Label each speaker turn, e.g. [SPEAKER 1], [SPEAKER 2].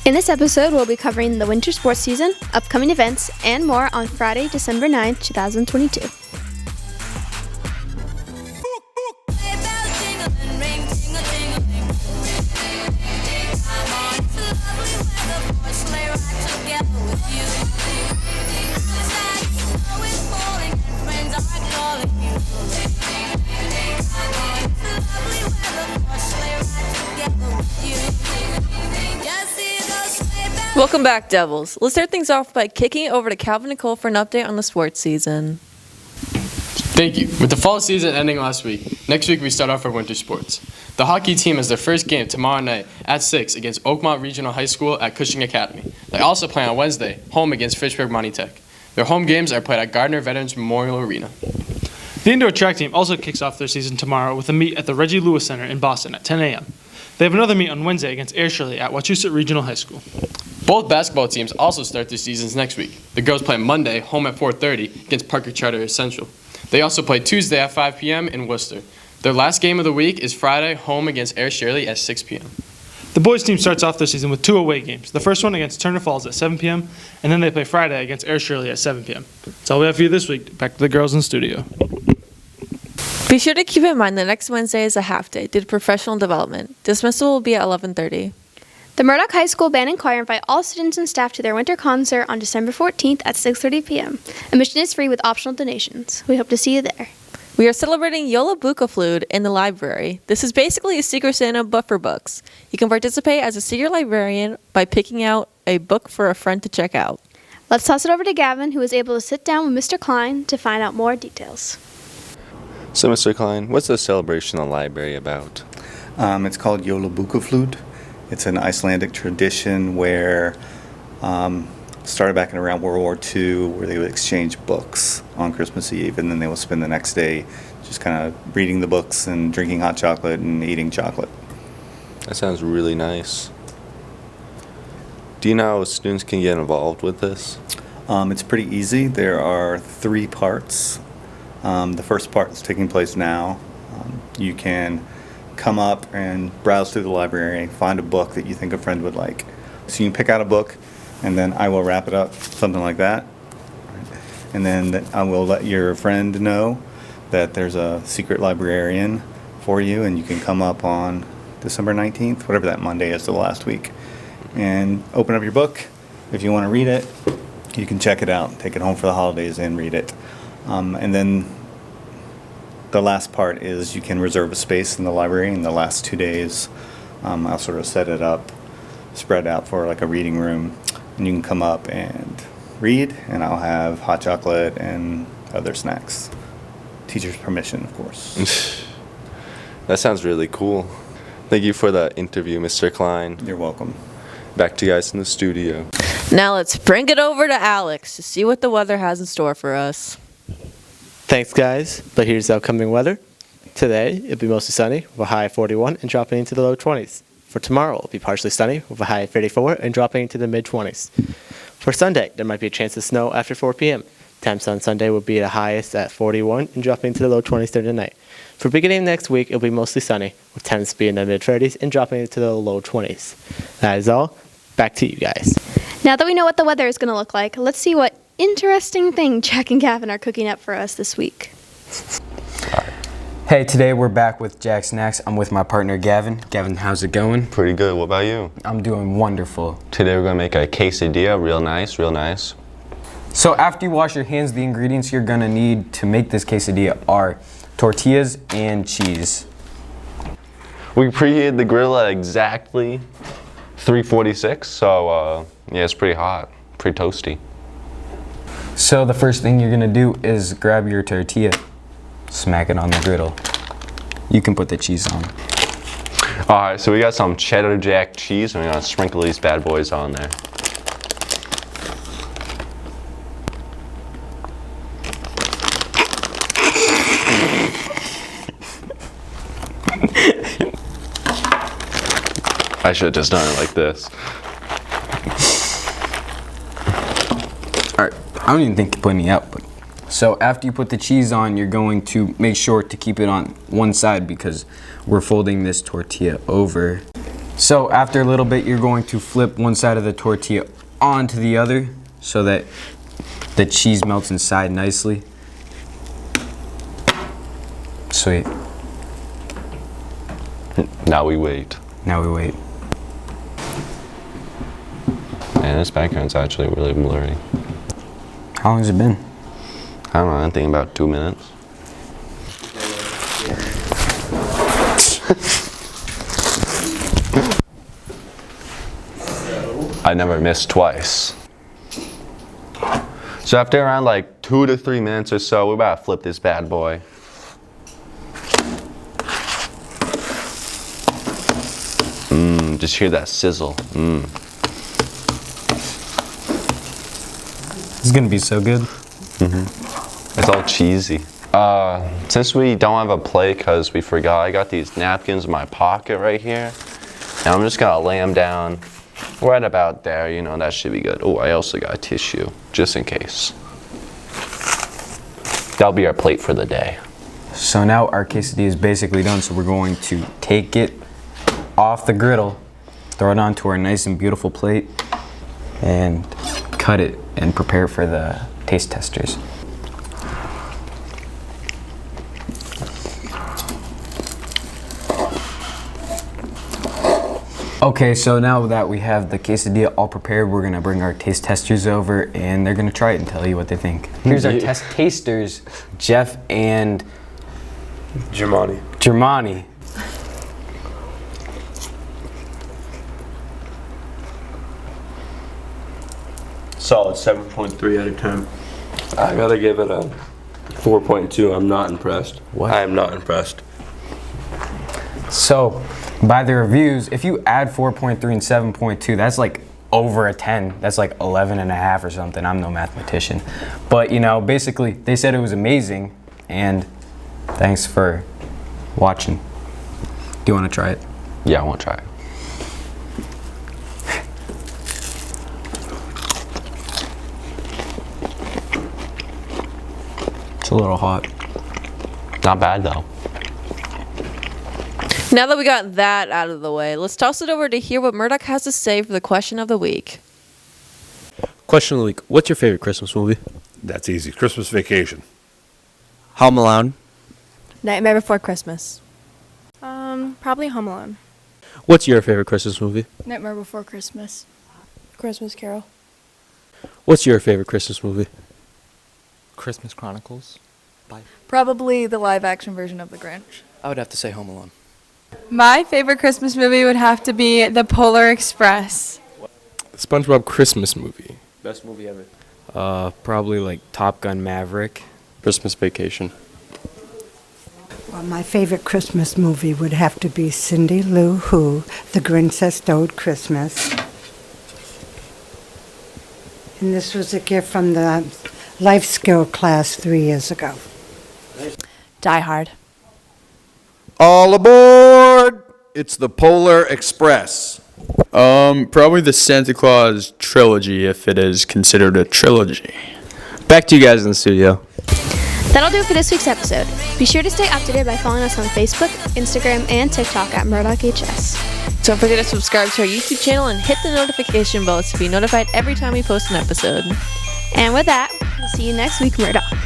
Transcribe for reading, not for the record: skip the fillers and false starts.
[SPEAKER 1] In this episode, we'll be covering the winter sports season, upcoming events, and more on Friday, December 9th, 2022.
[SPEAKER 2] Welcome back, Devils. Let's start things off by kicking it over to Calvin Nicole for an update on the sports season.
[SPEAKER 3] Thank you. With the fall season ending last week, next week we start off our winter sports. The hockey team has their first game tomorrow night at 6 against Oakmont Regional High School at Cushing Academy. They also play on Wednesday, home against Fitchburg Monty Tech. Their home games are played at Gardner Veterans Memorial Arena.
[SPEAKER 4] The indoor track team also kicks off their season tomorrow with a meet at the Reggie Lewis Center in Boston at 10 a.m. They have another meet on Wednesday against Air Shirley at Wachusett Regional High School.
[SPEAKER 3] Both basketball teams also start their seasons next week. The girls play Monday, home at 4:30 against Parker Charter Central. They also play Tuesday at 5 p.m. in Worcester. Their last game of the week is Friday, home against Air Shirley at 6 p.m.
[SPEAKER 4] The boys team starts off their season with 2 away games. The first one against Turner Falls at 7 p.m., and then they play Friday against Air Shirley at 7 p.m. That's all we have for you this week. Back to the girls in the studio.
[SPEAKER 2] Be sure to keep in mind that next Wednesday is a half day due to professional development. Dismissal will be at 11:30.
[SPEAKER 1] The Murdoch High School Band and Choir invite all students and staff to their winter concert on December 14th at 6:30 p.m. Admission is free with optional donations. We hope to see you there.
[SPEAKER 2] We are celebrating Jólabókaflód in the library. This is basically a Secret Santa but for books. You can participate as a secret librarian by picking out a book for a friend to check out.
[SPEAKER 1] Let's toss it over to Gavin, who was able to sit down with Mr. Kline to find out more details.
[SPEAKER 5] So, Mr. Kline, what's the celebration in the library about?
[SPEAKER 6] It's called Jólabókaflód. It's an Icelandic tradition where started back in around World War II, where they would exchange books on Christmas Eve, and then they will spend the next day just kind of reading the books and drinking hot chocolate and eating chocolate.
[SPEAKER 5] That sounds really nice. Do you know how students can get involved with this?
[SPEAKER 6] It's pretty easy. There are 3 parts. The first part is taking place now. You can come up and browse through the library, find a book that you think a friend would like. So you can pick out a book, and then I will wrap it up, something like that. And then I will let your friend know that there's a secret librarian for you, and you can come up on December 19th, whatever that Monday is, the last week, and open up your book. If you want to read it, you can check it out, take it home for the holidays and read it. And then the last part is you can reserve a space in the library in the last 2 days. I'll sort of set it up, spread out for like a reading room, and you can come up and read, and I'll have hot chocolate and other snacks. Teacher's permission, of course.
[SPEAKER 5] That sounds really cool. Thank you for the interview, Mr. Kline.
[SPEAKER 6] You're welcome.
[SPEAKER 5] Back to you guys in the studio.
[SPEAKER 2] Now let's bring it over to Alex to see what the weather has in store for us.
[SPEAKER 7] Thanks, guys. But here's the upcoming weather. Today, it'll be mostly sunny with a high of 41 and dropping into the low 20s. For tomorrow, it'll be partially sunny with a high of 34 and dropping into the mid-20s. For Sunday, there might be a chance of snow after 4 p.m. Temps on Sunday will be the highest at 41 and dropping into the low 20s during the night. For beginning next week, it'll be mostly sunny with temps being in the mid-30s and dropping into the low 20s. That is all. Back to you guys.
[SPEAKER 1] Now that we know what the weather is going to look like, let's see what interesting thing Jack and Gavin are cooking up for us this week.
[SPEAKER 8] Hey, today we're back with Jack Snacks. I'm with my partner Gavin. Gavin, how's it going?
[SPEAKER 5] Pretty good. What about you?
[SPEAKER 8] I'm doing wonderful.
[SPEAKER 5] Today we're going to make a quesadilla. Real nice, real nice.
[SPEAKER 8] So after you wash your hands, the ingredients you're gonna need to make this quesadilla are tortillas and cheese.
[SPEAKER 5] We preheated the grill at exactly 346, so yeah, it's pretty hot, pretty toasty.
[SPEAKER 8] So the first thing you're gonna do is grab your tortilla, smack it on the griddle. You can put the cheese on.
[SPEAKER 5] All right, so we got some cheddar jack cheese, and we're gonna sprinkle these bad boys on there. I should have just done it like this.
[SPEAKER 8] Alright, I don't even think you put any out, but so after you put the cheese on, you're going to make sure to keep it on one side because we're folding this tortilla over. So after a little bit, you're going to flip one side of the tortilla onto the other so that the cheese melts inside nicely. Sweet.
[SPEAKER 5] Now we wait.
[SPEAKER 8] Now we wait.
[SPEAKER 5] Man, this background's actually really blurry.
[SPEAKER 8] How long has it been?
[SPEAKER 5] I don't know, I think about 2 minutes. I never missed twice. So after around like 2 to 3 minutes or so, we're about to flip this bad boy. Just hear that sizzle.
[SPEAKER 8] This is gonna be so good.
[SPEAKER 5] It's all cheesy. Since we don't have a plate because we forgot, I got these napkins in my pocket right here. And I'm just gonna lay them down right about there, you know, that should be good. Oh, I also got a tissue, just in case. That'll be our plate for the day.
[SPEAKER 8] So now our quesadilla is basically done, so we're going to take it off the griddle, throw it onto our nice and beautiful plate, and cut it and prepare for the taste testers. Okay, so now that we have the quesadilla all prepared, we're gonna bring our taste testers over and they're gonna try it and tell you what they think. Here's our test tasters, Jeff and Germani.
[SPEAKER 9] Solid 7.3 out of 10. I gotta give it a 4.2. I'm not impressed.
[SPEAKER 8] What?
[SPEAKER 9] I am not impressed.
[SPEAKER 8] So, by the reviews, if you add 4.3 and 7.2, that's like over a 10. That's like 11 and a half or something. I'm no mathematician. But, you know, basically, they said it was amazing, and thanks for watching. Do you want to try it?
[SPEAKER 5] Yeah, I want to try it.
[SPEAKER 8] It's a little hot.
[SPEAKER 5] Not bad, though.
[SPEAKER 2] Now that we got that out of the way, let's toss it over to hear what Murdoch has to say for the question of the week.
[SPEAKER 10] Question of the week. What's your favorite Christmas movie?
[SPEAKER 11] That's easy. Christmas Vacation.
[SPEAKER 10] Home Alone.
[SPEAKER 12] Nightmare Before Christmas. Probably Home Alone.
[SPEAKER 10] What's your favorite Christmas movie?
[SPEAKER 12] Nightmare Before Christmas. Christmas Carol.
[SPEAKER 10] What's your favorite Christmas movie?
[SPEAKER 13] Christmas Chronicles.
[SPEAKER 12] Probably the live action version of The Grinch.
[SPEAKER 13] I would have to say Home Alone.
[SPEAKER 14] My favorite Christmas movie would have to be The Polar Express.
[SPEAKER 15] The SpongeBob Christmas movie.
[SPEAKER 10] Best movie ever.
[SPEAKER 8] Probably like Top Gun Maverick.
[SPEAKER 15] Christmas Vacation.
[SPEAKER 16] Well, my favorite Christmas movie would have to be Cindy Lou Who, The Grinch That Stole Christmas. And this was a gift from the life skill class 3 years ago.
[SPEAKER 12] Die Hard.
[SPEAKER 17] All aboard! It's the Polar Express.
[SPEAKER 15] Probably the Santa Claus trilogy, if it is considered a trilogy. Back to you guys in the studio.
[SPEAKER 1] That'll do it for this week's episode. Be sure to stay up to date by following us on Facebook, Instagram, and TikTok at MurdochHS.
[SPEAKER 2] Don't forget to subscribe to our YouTube channel and hit the notification bell to be notified every time we post an episode.
[SPEAKER 1] And with that, we'll see you next week, Murdoch.